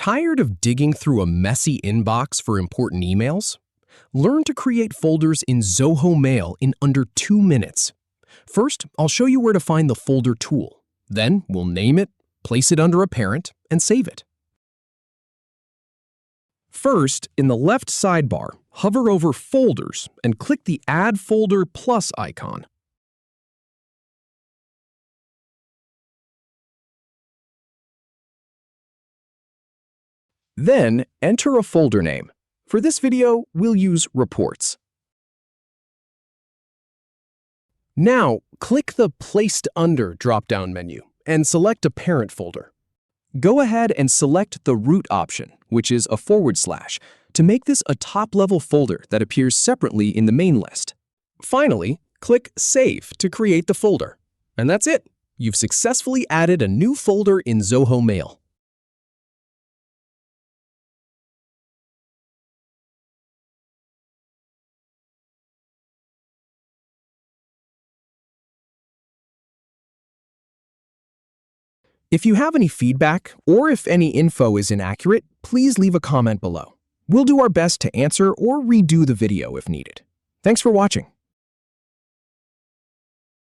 Tired of digging through a messy inbox for important emails? Learn to create folders in Zoho Mail in under 2 minutes. First, I'll show you where to find the folder tool. Then, we'll name it, place it under a parent, and save it. First, in the left sidebar, hover over Folders and click the Add Folder Plus icon. Then, enter a folder name. For this video, we'll use Reports. Now, click the Placed Under drop-down menu and select a parent folder. Go ahead and select the root option, which is a /, to make this a top-level folder that appears separately in the main list. Finally, click Save to create the folder. And that's it. You've successfully added a new folder in Zoho Mail. If you have any feedback, or if any info is inaccurate, please leave a comment below. We'll do our best to answer or redo the video if needed. Thanks for watching.